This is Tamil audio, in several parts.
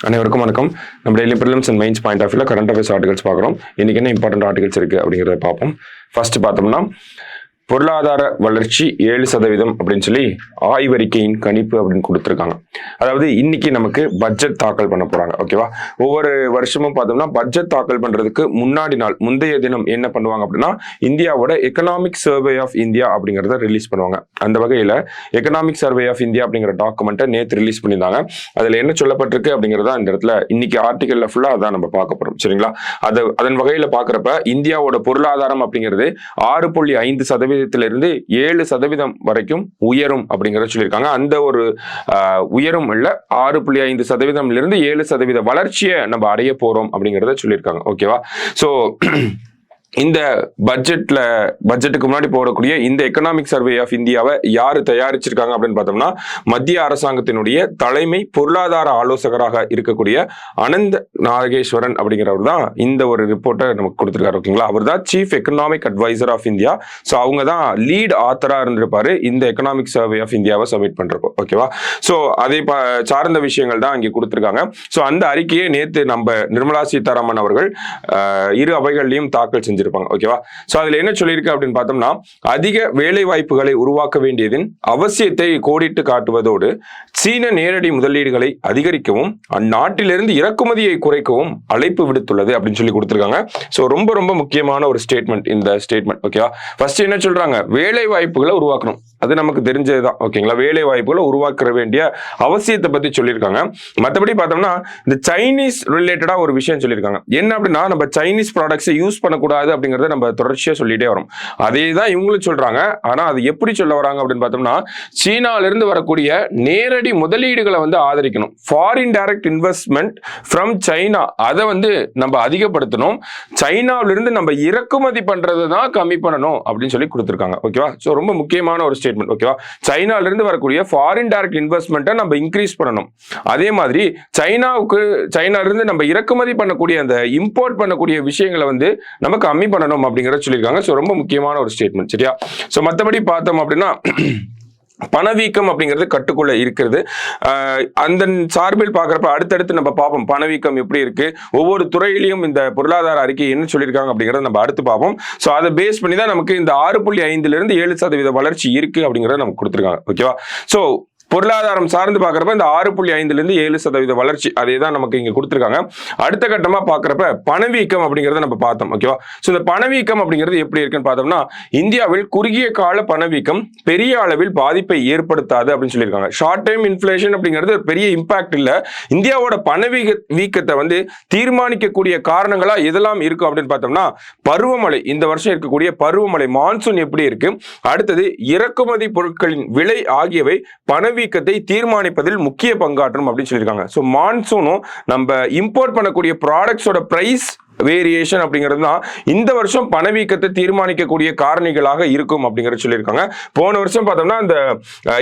அனைவருக்கும் வணக்கம். நம்ம daily prelims and mains point of வியூல கரண்ட் அஃபேர்ஸ் ஆர்டிகல்ஸ் பார்க்குறோம். இன்னைக்கு என்ன இம்பார்ட்டன்ட் ஆர்டிகல்ஸ் இருக்கு அப்படிங்கிறத பார்ப்போம். ஃபர்ஸ்ட் பார்த்தோம்னா பொருளாதார வளர்ச்சி 7% அப்படின்னு சொல்லி ஆய்வறிக்கையின் கணிப்பு அப்படின்னு கொடுத்துருக்காங்க. அதாவது இன்னைக்கு நமக்கு பட்ஜெட் தாக்கல் பண்ண போறாங்க. ஓகேவா, ஒவ்வொரு வருஷமும் பார்த்தோம்னா பட்ஜெட் தாக்கல் பண்றதுக்கு முந்தைய தினம் என்ன பண்ணுவாங்க அப்படின்னா இந்தியாவோட எக்கனாமிக் சர்வே ஆஃப் இந்தியா அப்படிங்கிறத ரிலீஸ் பண்ணுவாங்க. அந்த வகையில எக்கனாமிக் சர்வே ஆஃப் இந்தியா அப்படிங்கிற டாக்குமெண்ட்டை நேற்று ரிலீஸ் பண்ணியிருந்தாங்க. அதுல என்ன சொல்லப்பட்டிருக்கு அப்படிங்கிறத இந்த இடத்துல இன்னைக்கு ஆர்டிகல்ல ஃபுல்லா அதான் நம்ம பார்க்க போறோம். சரிங்களா, அதன் வகையில பாக்குறப்ப இந்தியாவோட பொருளாதாரம் அப்படிங்கிறது 6.5% 7% வரைக்கும் உயரும் அப்படிங்கறத சொல்லியிருக்காங்க. அந்த ஒரு உயரும் இல்ல 6.5% 7% வளர்ச்சியை நம்ம அடைய போறோம் அப்படிங்கறத சொல்லியிருக்காங்க. ஓகேவா, சோ இந்த பட்ஜெட்டுக்கு முன்னாடி போடக்கூடிய இந்த எக்கனாமிக் சர்வே ஆஃப் இந்தியாவை யாரு தயாரிச்சிருக்காங்க அப்படின்னு பார்த்தோம்னா மத்திய அரசாங்கத்தினுடைய தலைமை பொருளாதார ஆலோசகராக இருக்கக்கூடிய அனந்த் நாகேஸ்வரன் அப்படிங்கிறவர் தான் இந்த ஒரு ரிப்போர்ட்டை நமக்கு கொடுத்திருக்காரு. ஓகேங்களா, அவர் தான் chief economic adviser of India. So அவங்க தான் லீட் ஆத்தரா இருந்திருப்பாரு இந்த எக்கனாமிக் சர்வே ஆஃப் இந்தியாவை சப்மிட் பண்றப்போ. ஓகேவா, ஸோ அதை சார்ந்த விஷயங்கள் தான் இங்கே கொடுத்திருக்காங்க. ஸோ அந்த அறிக்கையை நேற்று நம்ம நிர்மலா சீதாராமன் அவர்கள் இரு அவைகள்லையும் தாக்கல் செஞ்சு. ஓகேவா, சோ அதுல என்ன சொல்லியிருக்கு அப்படின்னு பார்த்தோம்னா அதிக வேலை வாய்ப்புகளை உருவாக்க வேண்டியதின் அவசியத்தை கோடிட்டு காட்டுவதோடு சீன நேரடி முதலீடுகளை அதிகரிக்கவும் அந்நாட்டிலிருந்து இறக்குமதியை குறைக்கவும் அழைப்பு விடுத்துள்ளது அப்படின்னு சொல்லி கொடுத்திருக்காங்க. சோ ரொம்ப ரொம்ப முக்கியமான ஒரு ஸ்டேட்மெண்ட் இந்த ஸ்டேட்மெண்ட். ஓகேவா, ஃபர்ஸ்ட் என்ன சொல்றாங்க, வேலை வாய்ப்புகளை உருவாக்கணும். அது நமக்கு தெரிஞ்சதுதான். ஓகேங்களா, வேலை வாய்ப்புகளை உருவாக்க வேண்டிய அவசியத்தை பத்தி சொல்லியிருக்காங்க. மற்றபடி பார்த்தோம்னா இந்த சைனீஸ் ரிலேட்டடா ஒரு விஷயம் சொல்லியிருக்காங்க. என்ன அப்படின்னா நம்ம சைனீஸ் ப்ராடக்ட்ஸை யூஸ் பண்ணக்கூடாது அப்படிங்கறத நம்ம தொடர்ச்சியா சொல்லிட்டே வரோம். அதே தான் இவங்களும் சொல்றாங்க. ஆனா அது எப்படி சொல்ல வராங்க அப்படின்னு பார்த்தோம்னா சீனால இருந்து வரக்கூடிய நேரடி முதலீடுகளை ஆதரிக்கணும். Foreign direct investment from China அதை நம்ம அதிகப்படுத்தணும். சைனாவிலிருந்து நம்ம இறக்குமதி பண்றதை தான் கம்மி பண்ணணும் அப்படின்னு சொல்லி கொடுத்திருக்காங்க. ஓகேவா, சோ ரொம்ப முக்கியமான ஒரு ஸ்டேட்மெண்ட். ஓகேவா, சைனால இருந்து வரக்கூடிய ஃபாரின் டைரக்ட் இன்வெஸ்ட்மெண்ட்டை நம்ம இன்க்ரீஸ் பண்ணணும். அதே மாதிரி சைனால இருந்து நம்ம இறக்குமதி பண்ணக்கூடிய அந்த இம்போர்ட் பண்ணக்கூடிய விஷயங்களை நம்ம கம்மி பண்ணணும் அப்படிங்கறத சொல்லியிருக்காங்க. சோ ரொம்ப முக்கியமான ஒரு ஸ்டேட்மெண்ட். சரியா, சோ மத்தபடி பார்த்தோம் அப்படின்னா பணவீக்கம் அப்படிங்கிறது கட்டுக்குள்ள இருக்கிறது. அந்த சார்பில் பார்க்கறப்ப அடுத்தடுத்து நம்ம பார்ப்போம் பணவீக்கம் எப்படி இருக்கு, ஒவ்வொரு துறையிலையும் இந்த பொருளாதார அறிக்கை என்ன சொல்லியிருக்காங்க அப்படிங்கறத நம்ம அடுத்து பார்ப்போம். ஸோ அதை பேஸ் பண்ணி தான் நமக்கு இந்த 6.5 - 7% வளர்ச்சி இருக்கு அப்படிங்கறத நமக்கு கொடுத்துருக்காங்க. ஓகேவா, ஸோ பொருளாதாரம் சார்ந்து பார்க்கறப்ப இந்த 6.5 - 7% வளர்ச்சி அதே தான் நமக்கு இங்க கொடுத்திருக்காங்க. அடுத்த கட்டமா பார்க்கறப்ப பணவீக்கம் அப்படிங்கறத நம்ம பார்த்தோம். ஓகேவா, சோ இந்த பணவீக்கம் அப்படிங்கிறது எப்படி இருக்குன்னு பார்த்தோம்னா இந்தியாவில் குறுகிய கால பணவீக்கம் பெரிய அளவில் பாதிப்பை ஏற்படுத்தாது அப்படின்னு சொல்லியிருக்காங்க. ஷார்ட் டைம் இன்ஃபிளேஷன் அப்படிங்கிறது பெரிய இம்பாக்ட் இல்ல. இந்தியாவோட பணவீக்கத்தை தீர்மானிக்கக்கூடிய காரணங்களா எதெல்லாம் இருக்கும் அப்படின்னு பார்த்தோம்னா பருவமழை, இந்த வருஷம் இருக்கக்கூடிய பருவமழை மான்சூன் எப்படி இருக்கு, அடுத்தது இறக்குமதி பொருட்களின் விலை ஆகியவை பணவீக்கத்தை தீர்மானிப்பதில் முக்கிய பங்காற்றும் அப்படின்னு சொல்லியிருக்காங்க. சோ மான்சூனும் நம்ம இம்போர்ட் பண்ணக்கூடிய ப்ராடக்ட்ஸோட பிரைஸ் வேரியேஷன் அப்படிங்கிறது தான் இந்த வருஷம் பணவீக்கத்தை தீர்மானிக்கக்கூடிய காரணிகளாக இருக்கும் அப்படிங்கிறது சொல்லியிருக்காங்க. போன வருஷம் பார்த்தோம்னா இந்த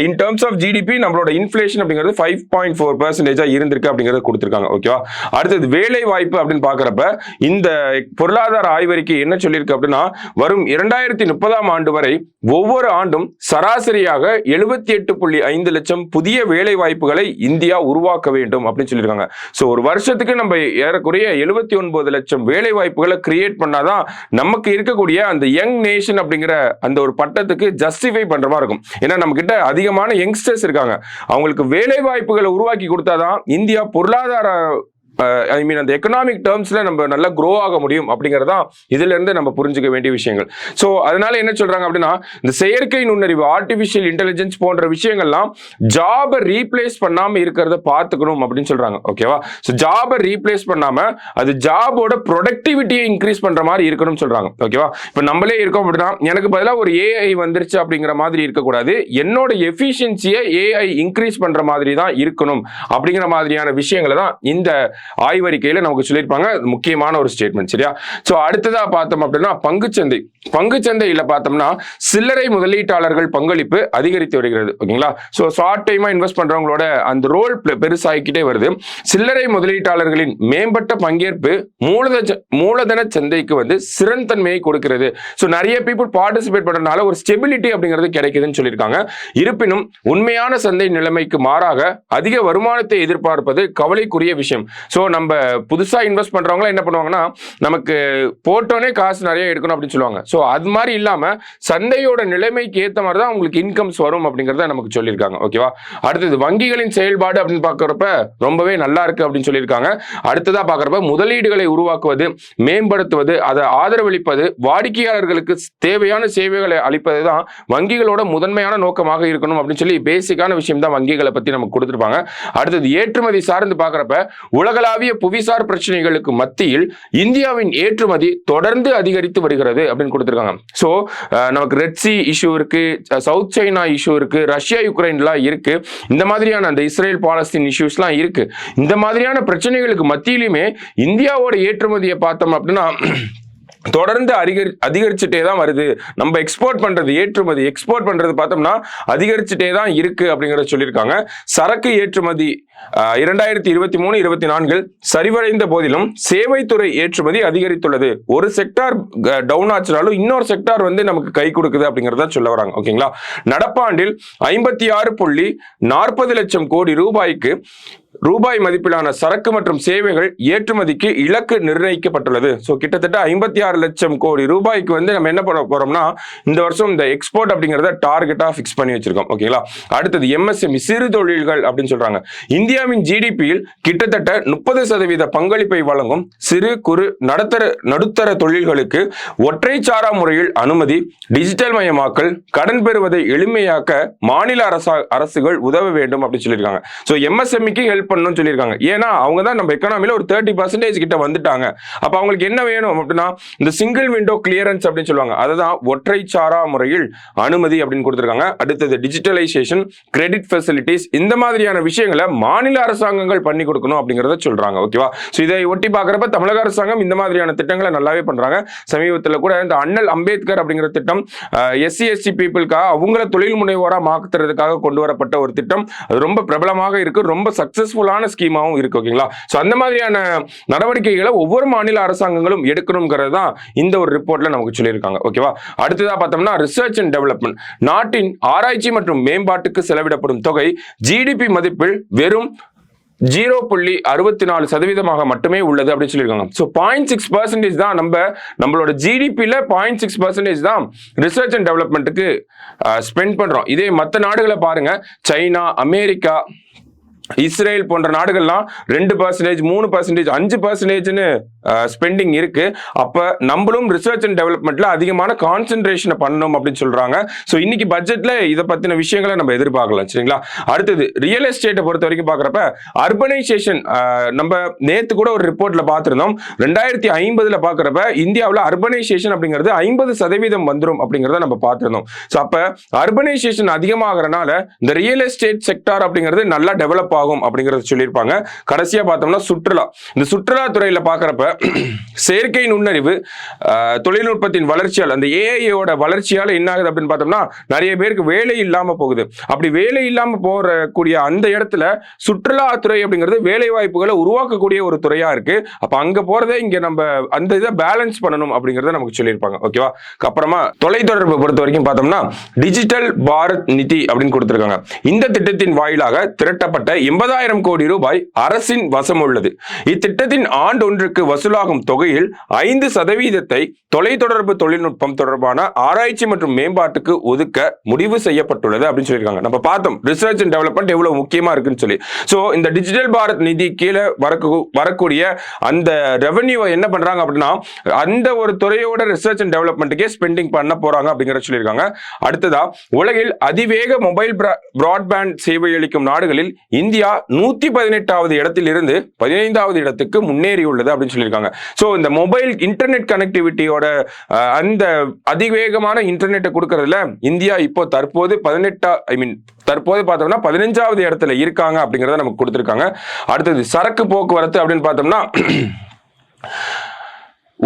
இன் டர்ம்ஸ் ஆஃப் ஜிடிபி நம்மளோட இன்ஃபிளேஷன் அப்படிங்கிறது 5.4% இருந்திருக்கு அப்படிங்கிறது கொடுத்திருக்காங்க. ஓகேவா, அடுத்தது வேலை வாய்ப்பு அப்படின்னு பார்க்கறப்ப இந்த பொருளாதார ஆய்வறிக்கை என்ன சொல்லியிருக்கு அப்படின்னா வரும் 2030ஆம் ஆண்டு வரை ஒவ்வொரு ஆண்டும் சராசரியாக 78.5 லட்சம் புதிய வேலை வாய்ப்புகளை இந்தியா உருவாக்க வேண்டும் அப்படின்னு சொல்லியிருக்காங்க. சோ ஒரு வருஷத்துக்கு நம்ம ஏறக்குறைய 79 லட்சம் வேலை வாய்ப்புகளை கிரியேட் பண்ணாதான் நமக்கு இருக்கக்கூடிய அந்த யங் நேஷன் அப்படிங்கிற அந்த ஒரு பட்டத்துக்கு ஜஸ்டிஃபை பண்ற மாதிரி இருக்கும். ஏன்னா நம்ம கிட்ட அதிகமான யங்ஸ்டர்ஸ் இருக்காங்க, அவங்களுக்கு வேலை வாய்ப்புகளை உருவாக்கி கொடுத்தாதான் இந்தியா பொருளாதார அந்த எக்கனாமிக் டேர்ம்ஸ்ல நம்ம நல்லா க்ரோ ஆக முடியும் அப்படிங்கறதா இதுல இருந்து நம்ம புரிஞ்சுக்க வேண்டிய விஷயங்கள். சோ அதனால என்ன சொல்றாங்க அப்படின்னா இந்த செயற்கை நுண்ணறிவு ஆர்டிபிஷியல் இன்டெலிஜென்ஸ் போன்ற விஷயங்கள்லாம் ஜாபை ரீப்ளேஸ் பண்ணாம இருக்கிறத பார்த்துக்கணும் அப்படின்னு சொல்றாங்க. ஓகேவா, சோ ஜாபை ரீப்ளேஸ் பண்ணாம அது ஜாபோட ப்ரொடக்டிவிட்டியை இன்க்ரீஸ் பண்ற மாதிரி இருக்கணும்னு சொல்றாங்க. ஓகேவா, இப்ப நம்மளே இருக்கோம் அப்படின்னா எனக்கு பதிலாக ஒரு ஏஐ வந்துருச்சு அப்படிங்கிற மாதிரி இருக்கக்கூடாது, என்னோட எஃபிஷியன்சியை ஏஐ இன்க்ரீஸ் பண்ற மாதிரி தான் இருக்கணும் அப்படிங்கிற மாதிரியான விஷயங்களை தான் இந்த ஆய்வறிக்கையில நமக்கு சொல்லியிருப்பாங்க. முக்கியமான ஒரு ஸ்டேட்மெண்ட். சரியா? சோ அடுத்ததா பார்த்தோம் அப்படின்னா பங்குச்சந்தையில பார்த்தோம்னா சில்லறை முதலீட்டாளர்கள் பங்களிப்பு அதிகரித்து வருகிறது. ஓகேங்களா? சோ ஷார்ட் டைமா இன்வெஸ்ட் பண்றவங்களோட அந்த ரோல் பெருசாகிக்கிட்டே வருது. சில்லறை முதலீட்டாளர்களின் மேம்பட்ட பங்கேற்பு மூலதன சந்தைக்கு வந்து சிறந்தன்மையை கொடுக்கிறது. சோ நிறைய பீப்புள் பார்ட்டிசிபேட் பண்றதுனால ஒரு ஸ்டெபிலிட்டி அப்படிங்கிறது கிடைக்குதுன்னு சொல்லியிருக்காங்க. இருப்பினும் உண்மையான சந்தை நிலைமைக்கு மாறாக அதிக வருமானத்தை எதிர்பார்ப்பது கவலைக்குரிய விஷயம். சோ நம்ம புதுசா இன்வெஸ்ட் பண்றவங்க என்ன பண்ணுவாங்கன்னா, நமக்கு போட்டோனே காசு நிறைய எடுக்கணும் அப்படின்னு சொல்லுவாங்க. சோ அது மாதிரி இல்லாம சந்தையோட நிலைமைக்கு ஏத்த மாதிரி தான் உங்களுக்கு இன்கம்ஸ் வரும் அப்படிங்கறத நமக்கு சொல்லியிருக்காங்க. ஓகேவா? அடுத்தது வங்கிகளின் செயல்பாடு அப்படின்னு பாக்குறப்ப ரொம்பவே நல்லா இருக்கு அப்படின்னு சொல்லியிருக்காங்க. அடுத்ததா பாக்குறப்ப முதலீடுகளை உருவாக்குவது, மேம்படுத்துவது, அதை ஆதரவளிப்பது, வாடிக்கையாளர்களுக்கு தேவையான சேவைகளை அளிப்பது தான் வங்கிகளோட முதன்மையான நோக்கமாக இருக்கணும் அப்படின்னு சொல்லி பேசிக்கான விஷயம் தான் வங்கிகளை பத்தி நமக்கு கொடுத்திருப்பாங்க. அடுத்தது ஏற்றுமதி சார்ந்து பாக்குறப்ப உலகளாவிய புவிசார் பிரச்சனைகளுக்கு மத்தியில் இந்தியாவின் ஏற்றுமதி தொடர்ந்து அதிகரித்து வருகிறது அப்படின்னு கொடுத்திருக்காங்க. சோ நமக்கு ரெட் சி இஷ்யூ இருக்கு, சவுத் சைனா இஷ்யூ இருக்கு, ரஷ்யா யுக்ரைன்லாம் இருக்கு, இந்த மாதிரியான அந்த இஸ்ரேல் பாலஸ்தீன் இஷ்யூஸ்லாம் இருக்கு. இந்த மாதிரியான பிரச்சனைகளுக்கு மத்தியிலுமே இந்தியாவோட ஏற்றுமதியை பார்த்தோம் அப்படின்னா தொடர்ந்து அதிகரிச்சுட்டே தான் வருது. நம்ம எக்ஸ்போர்ட் பண்றது, ஏற்றுமதி எக்ஸ்போர்ட் பண்றது பார்த்தோம்னா அதிகரிச்சுட்டே தான் இருக்கு அப்படிங்கறத சொல்லியிருக்காங்க. சரக்கு ஏற்றுமதி 2023-24 சரிவடைந்த போதிலும் சேவைத்துறை ஏற்றுமதி அதிகரித்துள்ளது. ஒரு செக்டார் டவுன் ஆச்சுனாலும் இன்னொரு செக்டார் வந்து நமக்கு கை கொடுக்குது அப்படிங்கறத சொல்ல வராங்க. ஓகேங்களா? நடப்பாண்டில் 56.40 லட்சம் கோடி ரூபாய் மதிப்பிலான சரக்கு மற்றும் சேவைகள் ஏற்றுமதிக்கு இலக்கு நிர்ணயிக்கப்பட்டுள்ளது. சோ கிட்டத்தட்ட 56 லட்சம் கோடி ரூபாய்க்கு வந்து நம்ம என்ன பண்ண போறோம்னா இந்த வருஷம் இந்த எக்ஸ்போர்ட் அப்படிங்கறத டார்கெட்டா ஃபிக்ஸ் பண்ணி வச்சிருக்கோம். ஓகேங்களா? அடுத்தது MSME சிறு தொழில்கள் அப்படின்னு சொல்றாங்க. இந்தியாவின் ஜிடிபியில் கிட்டத்தட்ட 30% பங்களிப்பை வழங்கும் சிறு குறு நடுத்தர தொழில்களுக்கு ஒற்றைச்சாரா முறையில் அனுமதி, டிஜிட்டல் மயமாக்கல், கடன் பெறுவதை எளிமையாக்க மாநில அரசுகள் உதவ வேண்டும் அப்படின்னு சொல்லியிருக்காங்க. சோ MSMEக்கு ஹெல்ப் பண்ணணும்னு சொல்லியிருக்காங்க. ஏன்னா அவங்க தான் நம்ம எக்கானமில ஒரு 30% கிட்ட வந்துட்டாங்க. அப்ப அவங்களுக்கு என்ன வேணும் அப்படின்னா இந்த சிங்கிள் விண்டோ கிளியரன்ஸ் அப்படின்னு சொல்லுவாங்க. அதுதான் ஒற்றைச்சாரா முறையில் அனுமதி அப்படின்னு கொடுத்திருக்காங்க. அடுத்தது டிஜிட்டலைசேஷன், கிரெடிட் ஃபெசிலிட்டிஸ், இந்த மாதிரியான விஷயங்களை மாநில அரசாங்கங்கள் பண்ணி கொடுக்கணும் அப்படிங்கறத சொல்றாங்க. ஓகேவா? சோ இதை ஒட்டி பாக்குறப்ப தமிழக அரசாங்கம் இந்த மாதிரியான திட்டங்களை நல்லாவே பண்றாங்க. சமீபத்தில் கூட இந்த அண்ணல் அம்பேத்கர் அப்படிங்கிற திட்டம் SC/ST பீப்புளுக்காக அவங்கள தொழில் முனைவோரா மாற்றுறதுக்காக கொண்டு வரப்பட்ட ஒரு திட்டம். அது ரொம்ப பிரபலமாக இருக்கு, ரொம்ப சக்சஸ்ஃபுல்லான ஸ்கீமாவும் இருக்கு. ஓகேங்களா? சோ அந்த மாதிரியான நடவடிக்கைகளை ஒவ்வொரு மாநில அரசாங்கங்களும் எடுக்கணும்ங்கிறது தான் இந்த ஒரு ரிப்போர்ட்ல நமக்கு சொல்லியிருக்காங்க. ஓகேவா? அடுத்ததா பார்த்தோம்னா ரிசர்ச் அண்ட் டெவலப்மெண்ட். நாட்டின் ஆராய்ச்சி மற்றும் மேம்பாட்டுக்கு செலவிடப்படும் தொகை ஜிடிபி மதிப்பில் வெறும் 0.64% மட்டுமே உள்ளது அப்படின்னு சொல்லியிருக்காங்க. ஸோ 0.6% தான் நம்மளோட ஜிடிபியில் 0.6% தான் ரிசர்ச் அண்ட் டெவலப்மெண்ட்டுக்கு ஸ்பெண்ட் பண்றோம். இதே மற்ற நாடுகளை பாருங்க, சைனா, அமெரிக்கா, இஸ்ரேல் போன்ற நாடுகள்லாம் 2%, 3%, 5% ஸ்பெண்டிங் இருக்கு. அப்ப நம்மளும் ரிசர்ச் அண்ட் டெவலப்மெண்ட்ல அதிகமான கான்சென்ட்ரேஷன் பண்ணணும் அப்படின்னு சொல்றாங்க. சோ இன்னைக்கு பட்ஜெட்ல இதை பத்தின விஷயங்களை நம்ம எதிர்பார்க்கலாம். சரிங்களா? அடுத்தது ரியல் எஸ்டேட்டை பொறுத்த வரைக்கும் பாக்குறப்ப அர்பனைசேஷன், நம்ம நேத்து கூட ஒரு ரிப்போர்ட்ல பார்த்திருந்தோம். 2050 பாக்குறப்ப இந்தியாவில் அர்பனைசேஷன் அப்படிங்கிறது 50% வந்துடும் அப்படிங்கறத நம்ம பார்த்திருந்தோம். சோ அப்ப அர்பனைசேஷன் அதிகமாகறனால இந்த ரியல் எஸ்டேட் செக்டார் அப்படிங்கிறது நல்லா டெவலப் ஆகும் அப்படிங்கறத சொல்லியிருப்பாங்க. கடைசியா பார்த்தோம்னா சுற்றுலா. இந்த சுற்றுலா துறையில பாக்குறப்ப செயற்கை நுண்ணறிவு தொழில்நுட்பத்தின் வளர்ச்சியால், அந்த ஏஐயோட வளர்ச்சியால் என்ன ஆகுது அப்படின்னு பார்த்தோம்னா நிறைய பேருக்கு வேலை இல்லாம போகுது. அப்படி வேலை இல்லாம போறக்கூடிய அந்த இடத்துல சுற்றுலாத்துறை அப்படிங்கிறது வேலை வாய்ப்புகளை உருவாக்கக்கூடிய ஒரு துறையா இருக்கு. அப்ப அங்க போறதே இங்க நம்ம அந்த இதை பேலன்ஸ் பண்ணணும் அப்படிங்கறத நமக்கு சொல்லியிருப்பாங்க. ஓகேவா? அப்புறமா தொலைத்தொடர்பு பொறுத்த வரைக்கும் பார்த்தோம்னா டிஜிட்டல் பாரத் நிதி அப்படின்னு கொடுத்திருக்காங்க. இந்த திட்டத்தின் வாயிலாக திரட்டப்பட்ட 80,000 கோடி ரூபாய் அரசின் வசம் உள்ளது. இத்திட்டத்தின் ஆண்டு ஒன்றுக்கு வசூலாகும் தொகையில் 5% தொலைத்தொடர்பு தொழில்நுட்பம் தொடர்பான ஆராய்ச்சி மற்றும் மேம்பாட்டுக்கு ஒதுக்க முடிவு செய்யப்பட்டுள்ளது அப்படின்னு சொல்லியிருக்காங்க. நம்ம பார்த்தோம் ரிசர்ச் அண்ட் டெவலப்மெண்ட் எவ்வளவு முக்கியமா இருக்குன்னு சொல்லி. சோ இந்த டிஜிட்டல் பாரத் நிதி கீழே வரக்கூடிய அந்த ரெவென்யூ என்ன பண்றாங்க அப்படின்னா அந்த ஒரு துறையோட ரிசர்ச் அண்ட் டெவலப்மெண்ட்டுக்கே ஸ்பெண்டிங் பண்ண போறாங்க அப்படிங்கிற சொல்லியிருக்காங்க. அடுத்ததா உலகில் அதிவேக மொபைல் பிராட்பேண்ட் சேவை அளிக்கும் நாடுகளில் இந்தியா 118வது இடத்தில் இருந்து 15வது இடத்துக்கு முன்னேறியுள்ளது அப்படின்னு சொல்லியிருக்காங்க. சொல்லியிருக்காங்க. ஸோ இந்த மொபைல் இன்டர்நெட் கனெக்டிவிட்டியோட அந்த அதிவேகமான இன்டர்நெட்டை கொடுக்கறதுல இந்தியா இப்போ தற்போது தற்போது பார்த்தோம்னா 15வது இடத்துல இருக்காங்க அப்படிங்கறத நமக்கு கொடுத்திருக்காங்க. அடுத்தது சரக்கு போக்குவரத்து அப்படின்னு பார்த்தோம்னா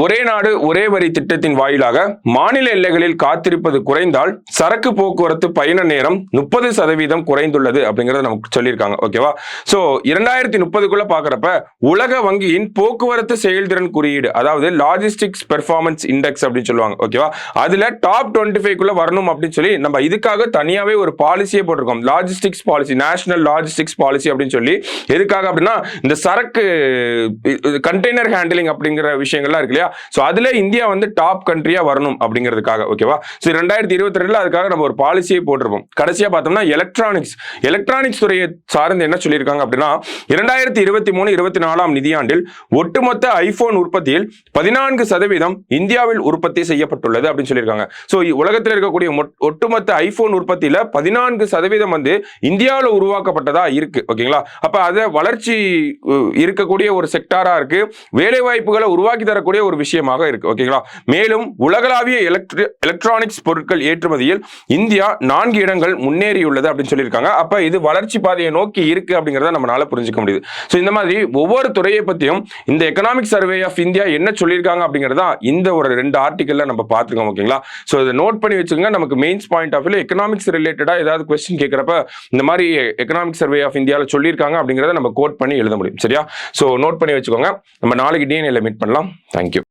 ஒரே நாடு ஒரே வரி திட்டத்தின் வாயிலாக மாநில எல்லைகளில் காத்திருப்பது குறைந்தால் சரக்கு போக்குவரத்து பயண நேரம் 30% குறைந்துள்ளது அப்படிங்கறத நமக்கு சொல்லியிருக்காங்க. ஓகேவா? சோ 2030க்குள்ள பாக்குறப்ப உலக வங்கியின் போக்குவரத்து செயல்திறன் குறியீடு, அதாவது லாஜிஸ்டிக்ஸ் பெர்ஃபார்மன்ஸ் இண்டெக்ஸ் அப்படின்னு சொல்லுவாங்க. ஓகேவா? அதுல டாப் 25க்குள்ள வரணும் அப்படின்னு சொல்லி நம்ம இதுக்காக தனியாவே ஒரு பாலிசியே போட்டிருக்கோம். Logistics policy, national logistics policy அப்படின்னு சொல்லி. எதுக்காக அப்படின்னா இந்த சரக்கு கண்டெய்னர் ஹேண்டலிங் அப்படிங்கிற விஷயங்கள்லாம் இருக்கு இல்லையா? சோ அதுல இந்தியா வந்து டாப் கண்ட்ரியா வரணும் அப்படிங்கிறதுக்காக. ஓகேவா? சோ 2022ல அதுக்காக நம்ம ஒரு பாலிசியை போட்டிருப்போம். கடைசியா பார்த்தோம்னா எலக்ட்ரானிக்ஸ் துறையை சார்ந்து என்ன சொல்லியிருக்காங்க அப்படின்னா 2023-24 நிதியாண்டில் ஒட்டுமொத்த ஐபோன் உற்பத்தியில் 14% இந்தியாவில் உற்பத்தி செய்யப்பட்டுள்ளது அப்படின்னு சொல்லியிருக்காங்க. சோ உலகத்தில் இருக்கக்கூடிய ஒட்டுமொத்த ஐபோன் உற்பத்தியில 14% வந்து இந்தியாவில் உருவாக்கப்பட்டதா இருக்கு. ஓகேங்களா? அப்ப அத வளர்ச்சி இருக்கக்கூடிய ஒரு செக்டாரா இருக்கு, வேலை வாய்ப்புகளை உருவாக்கி தரக்கூடிய ஒரு விஷயமாக இருக்கு. ஓகேங்களா? மேலும் உலகளாவிய எலக்ட்ரானிக்ஸ் பொருட்கள் ஏற்றுமதியில் இந்தியா 4 இடங்கள் முன்னேறியுள்ளது அப்படின்னு சொல்லியிருக்காங்க. அப்ப இது வளர்ச்சி பாதையை நோக்கி இருக்கு அப்படிங்கறத நம்மளால புரிஞ்சுக்க முடியுது. சோ இந்த மாதிரி ஒவ்வொரு துறையை பத்தியும் இந்த எக்கனாமிக் சர்வே ஆஃப் இந்தியா என்ன சொல்லியிருக்காங்க அப்படிங்கறத இந்த ஒரு 2 ஆர்டிகல்ல நம்ம பார்த்துக்கோம். ஓகேங்களா? சோ இதை நோட் பண்ணி வச்சுக்கோங்க. நமக்கு மெயின்ஸ் பாயிண்ட் ஆஃப் வியூல எக்கனாமிக்ஸ் ரிலேட்டடா ஏதாவது கொஸ்டின் கேட்கறப்ப இந்த மாதிரி எக்கனாமிக் சர்வே ஆஃப் இந்தியால சொல்லியிருக்காங்க அப்படிங்கறத நம்ம கோட் பண்ணி எழுத முடியும். சரியா? சோ நோட் பண்ணி வச்சுக்கோங்க. நம்ம நாளைக்கு டிஎன்ஏல மீட் பண்ணலாம். தேங்க்யூ.